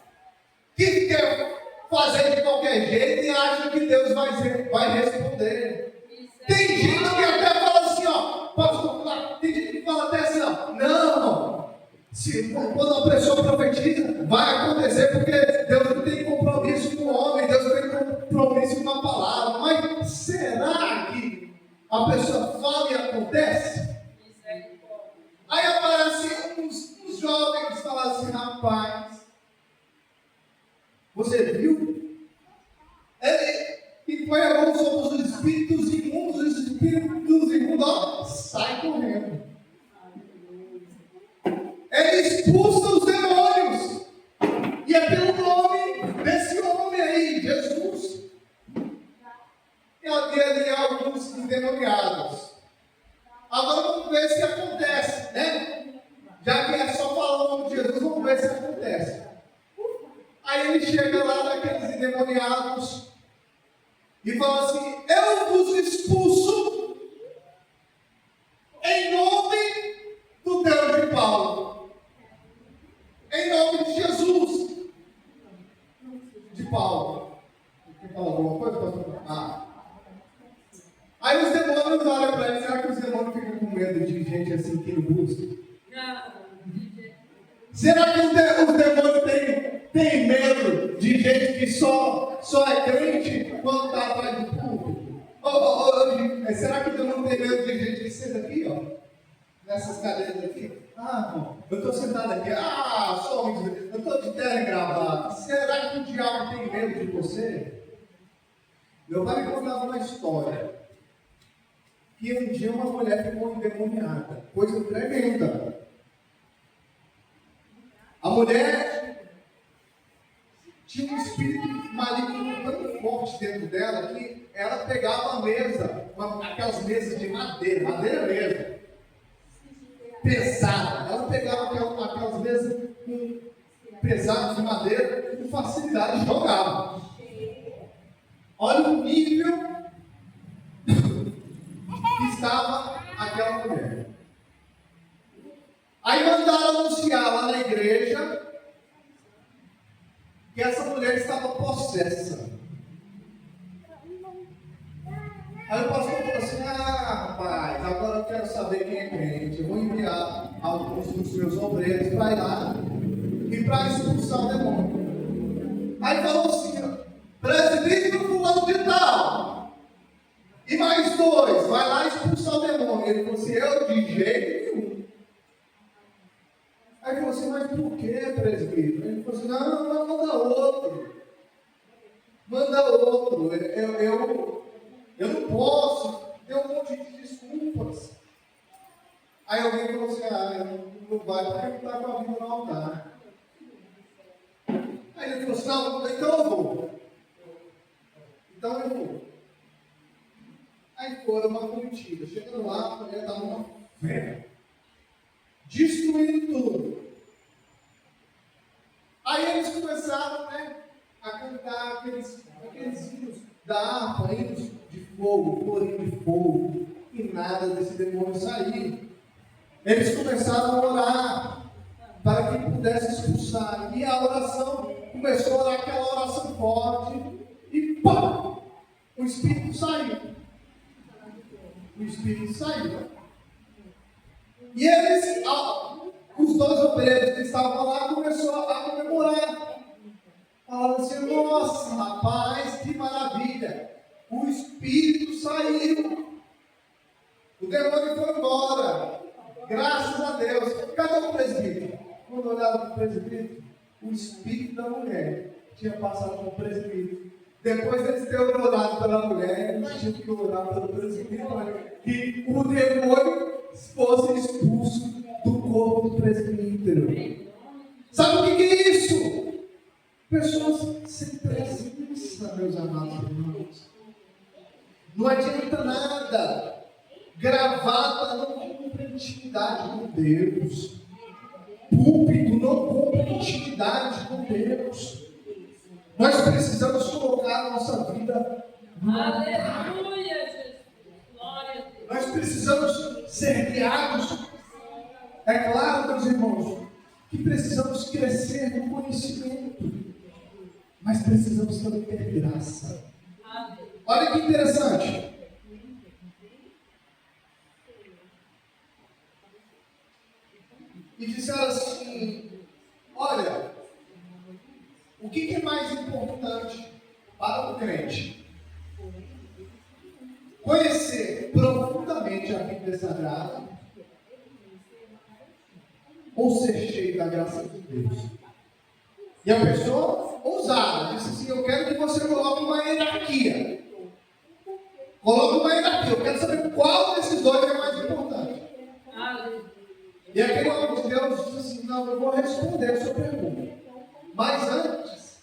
que quer fazer de qualquer jeito e acha que Deus vai responder. Tem gente que até fala assim, ó, pastor, tem gente que fala até assim, ó, não, quando a pessoa profetiza, vai acontecer porque Deus não tem compromisso com o homem, Deus não tem compromisso com a palavra. Mas será que a pessoa fala e acontece? Aí aparecem uns jovens falam assim, rapaz, você viu? E foi alguns sobre os espíritos imundos, ó, sai correndo. Ele expulsa os demônios. E é pelo nome desse homem aí, Jesus. E havia ali alguns endemoniados. Agora vamos ver se acontece, né? Já que é só falar o nome de Jesus, vamos ver se acontece. Aí ele chega lá naqueles endemoniados e fala assim, eu vos expulso em nome do Deus de Paulo. Em nome de Jesus. De Paulo. Quer falar alguma coisa, pastor? Aí os demônios olham para ele. Será que os demônios ficam com medo de gente assim que não busca? Será que os demônios têm medo de gente que só é crente quando está atrás do púlpito? Será que o demônio tem medo de gente que senta aqui, ó? Nessas cadeiras aqui? Irmão, eu estou sentado aqui. Eu estou de terno e gravata. Será que o diabo tem medo de você? Meu pai me contava uma história. Que um dia uma mulher ficou endemoniada. Coisa tremenda. A mulher tinha um espírito maligno tão forte dentro dela que ela pegava a mesa, aquelas mesas de madeira mesmo, pesada. Ela pegava aquelas mesas pesadas de madeira com facilidade e jogava. Olha o nível que estava aquela mulher. Aí mandaram anunciar lá na igreja que essa mulher estava possessa. Aí o pastor falou assim, rapaz, agora eu quero saber quem é crente. Eu vou enviar alguns dos meus obreiros para ir lá e para expulsar o demônio. Aí falou assim, presbítero fulano de tal. E mais 2, vai lá expulsar o demônio. Ele falou assim, eu de jeito nenhum. Aí ele falou assim, mas por que, presbítero? Ele falou assim, não, manda outro. Manda outro. Eu não posso. Tem um monte de desculpas. Aí alguém falou assim, não vai porque não está com a vida no altar. Aí ele falou assim, não, então eu vou. Então eu vou. Aí foram uma comitiva. Chegando lá, a mulher estava uma fé. Destruindo tudo. Aí eles começaram, a cantar aqueles hinos da harpa, hinos de fogo, florinho de fogo, e nada desse demônio sair. Eles começaram a orar para que pudesse expulsar. E a oração começou a orar aquela oração forte. E pá! O espírito saiu. O espírito saiu. E eles, os dois obreiros que estavam lá, começaram a comemorar. Falaram assim: nossa, rapaz, que maravilha! O espírito saiu. O demônio foi embora. Graças a Deus. Cadê o presbítero? Quando olhava para o presbítero, o espírito da mulher tinha passado para o presbítero. Depois eles terem orado pela mulher, eles tinham que orar pelo presbítero para que o demônio fosse expulso do corpo do presbítero. Sabe o que é isso? Pessoas sem presença, meus amados irmãos. Não adianta nada. Gravata não compra intimidade com Deus. Púlpito não compra intimidade com Deus. Nós precisamos colocar a nossa vida no altar. Aleluia, Jesus. Glória a Deus. Nós precisamos ser guiados. É claro, meus irmãos, que precisamos crescer no conhecimento. Mas precisamos também ter graça. Olha que interessante. E disseram assim: olha, o que é mais importante para o crente? Conhecer profundamente a Bíblia Sagrada ou ser cheio da graça de Deus? E a pessoa ousada disse assim: eu quero que você coloque uma hierarquia. Coloque uma hierarquia. Eu quero saber qual desses dois é mais importante. E aquele homem de Deus disse assim: não, eu vou responder a sua pergunta. Mas antes,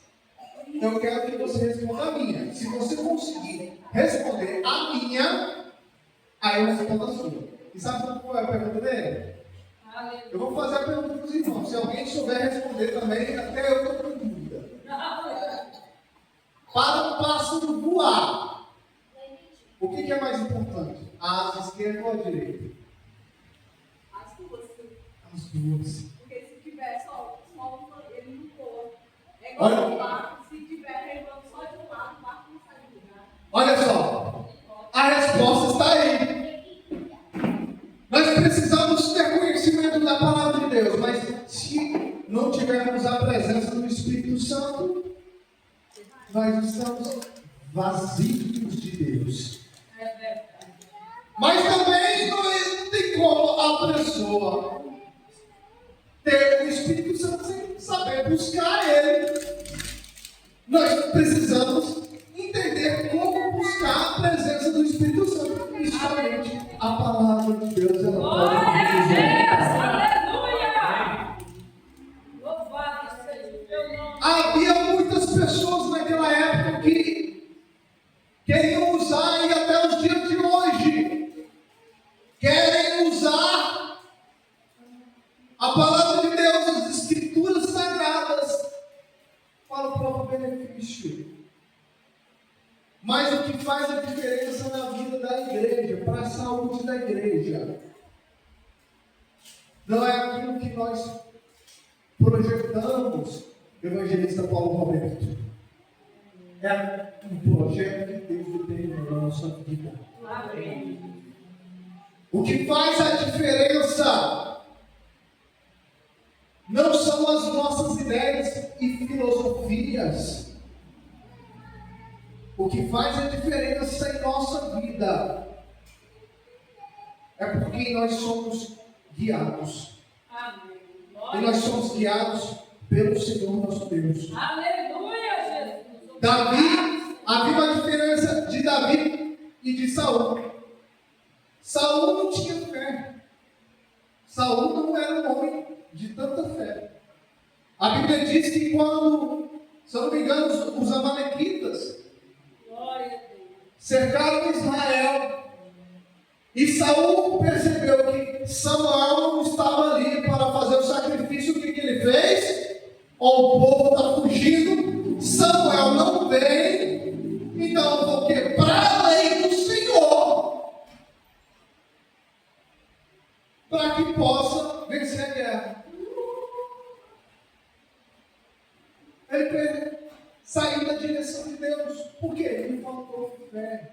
eu quero que você responda a minha. Se você conseguir responder a minha, aí eu respondo a sua. E sabe qual é a pergunta dele? Eu vou fazer a pergunta para os irmãos. Se alguém souber responder também, até eu estou com dúvida. Para um pássaro voar, o que é mais importante? A asa esquerda ou a direita? As duas. As duas. Porque se tiver só ele não voa. É igual Olha. um barco, se tiver remando só de um lado, o barco não sai do lugar. Olha só, a resposta está aí. Nós precisamos ter conhecimento da palavra de Deus, mas se não tivermos a presença do Espírito Santo, nós estamos vazios de Deus. Mas também não tem como a pessoa ter o Espírito Santo sem saber buscar Ele. Nós precisamos entender como buscar a presença do Espírito Santo. E somente a palavra de Deus ela Glória pode a nos Deus. ajudar. Aleluia. Louvado seja o teu nome. Havia muitas pessoas naquela época que queriam usar, e até os dias de hoje, querem usar a palavra de Deus, as escrituras sagradas, para o próprio benefício. Mas o que faz a diferença na vida da igreja, para a saúde da igreja, não é aquilo que nós projetamos, evangelista Paulo Roberto. É um projeto que Deus tem na nossa vida. Amém. O que faz a diferença não são as nossas ideias e filosofias. O que faz a diferença em nossa vida é porque nós somos guiados. Amém. E Glória nós somos guiados pelo Senhor nosso Deus. Aleluia, Jesus. Davi, havia uma diferença de Davi e de Saul. Saul não tinha fé. Saul não era um homem de tanta fé. A Bíblia diz que quando, se eu não me engano, os amalequitas Glória a Deus. cercaram Israel, e Saul percebeu que Samuel não estava ali para fazer o sacrifício. O que ele fez? O povo está fugindo, Samuel não vem, então eu vou que possa vencer a guerra. Ele saiu da direção de Deus. Por quê? Lhe faltou fé.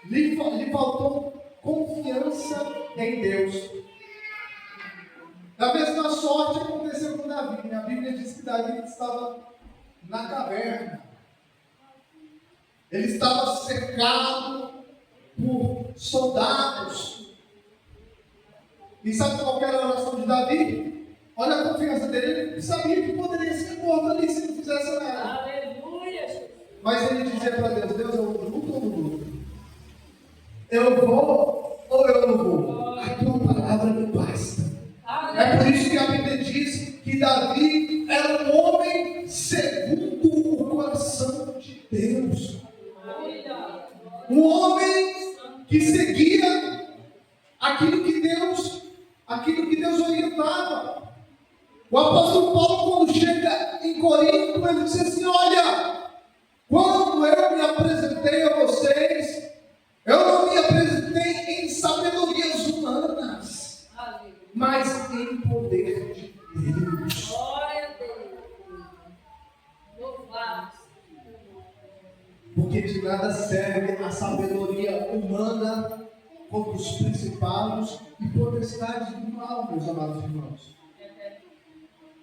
Lhe faltou confiança em Deus. Da mesma sorte aconteceu com Davi. A Bíblia diz que Davi estava na caverna. Ele estava cercado por soldados. E sabe qual era a oração de Davi? Olha a confiança dele. Ele sabia que poderia ser morto ali se não fizesse nada. Aleluia! Mas ele dizia para Deus: Deus, eu luto ou não luto? Eu vou ou eu não vou? A tua palavra me basta. É por isso que a Bíblia diz que Davi era um homem segundo o coração de Deus. Um homem que seguia aquilo que Deus orientava. O apóstolo Paulo, quando chega em Corinto, ele diz assim: olha, quando eu me apresentei a vocês, eu não me apresentei em sabedorias humanas, mas em poder de Deus. Glória a Deus. Louvado. Porque de nada serve a sabedoria humana contra os principados e potestades do mal, meus amados irmãos.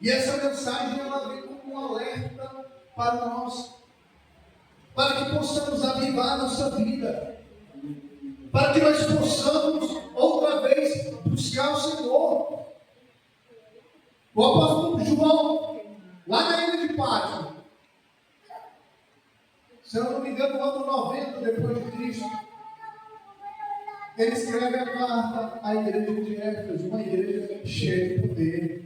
E essa mensagem ela vem como um alerta para nós, para que possamos avivar a nossa vida, para que nós possamos outra vez buscar o Senhor. O apóstolo João, lá na ilha de Pátmos, se eu não me engano, no ano 90 depois de Cristo, ele escreve a carta à igreja de Éfeso, uma igreja cheia de poder,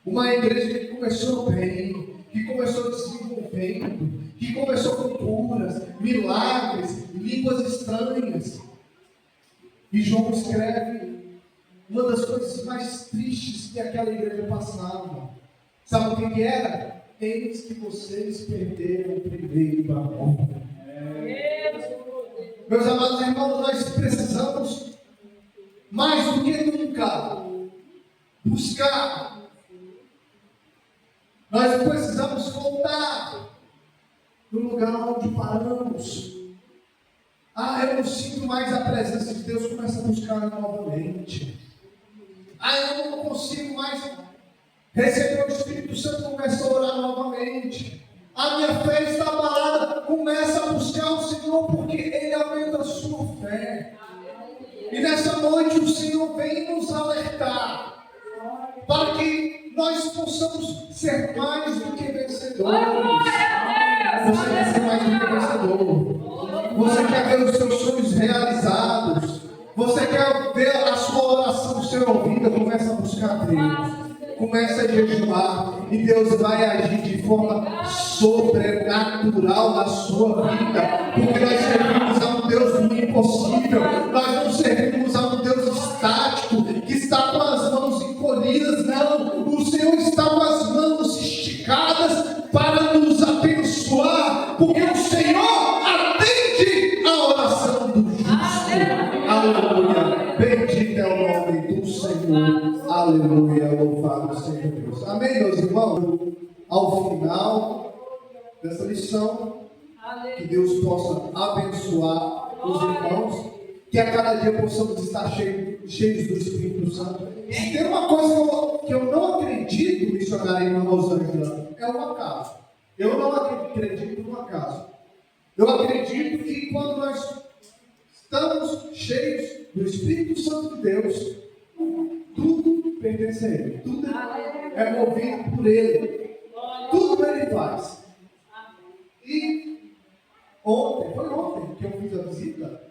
uma igreja que começou bem, que começou desenvolvendo, que começou com curas, milagres, línguas estranhas. E João escreve uma das coisas mais tristes que aquela igreja passava. Sabe o que era? Eis que vocês perderam o primeiro amor. Meus amados irmãos, nós precisamos mais do que nunca buscar. Nós precisamos voltar no lugar onde paramos. Eu não sinto mais a presença de Deus. Começa a buscar novamente. Eu não consigo mais receber o Espírito Santo. Começa a orar novamente. A minha fé está abalada. Começa a buscar o Senhor, porque Ele aumenta a sua fé. E nessa noite o Senhor vem nos alertar para que nós possamos ser mais do que vencedores. Você quer ser mais do que vencedor. Você quer ver os seus sonhos realizados. Você quer ver a sua oração ser ouvida. Começa a buscar Deus. Começa a jejuar. E Deus vai agir de forma sobrenatural na sua vida. Porque nós servimos a um Deus do impossível. Nós não servimos a um Deus estático, que está com as mãos encolhidas. Não. O Senhor está com as mãos esticadas para nos abençoar. Porque o Senhor atende a oração do justo. Aleluia. Bendito é o nome do Senhor. Aleluia. Louvado seja Deus. Amém, meus irmãos? Ao final dessa lição, que Deus possa abençoar os irmãos, que a cada dia possamos estar cheios do Espírito Santo. Se tem uma coisa que eu não acredito, missionária irmã Rosângela, é um acaso. Eu não acredito no acaso. Eu acredito que quando nós estamos cheios do Espírito Santo de Deus, tudo pertence a Ele. Tudo é movido por Ele. Tudo Ele faz. E foi ontem que eu fiz a visita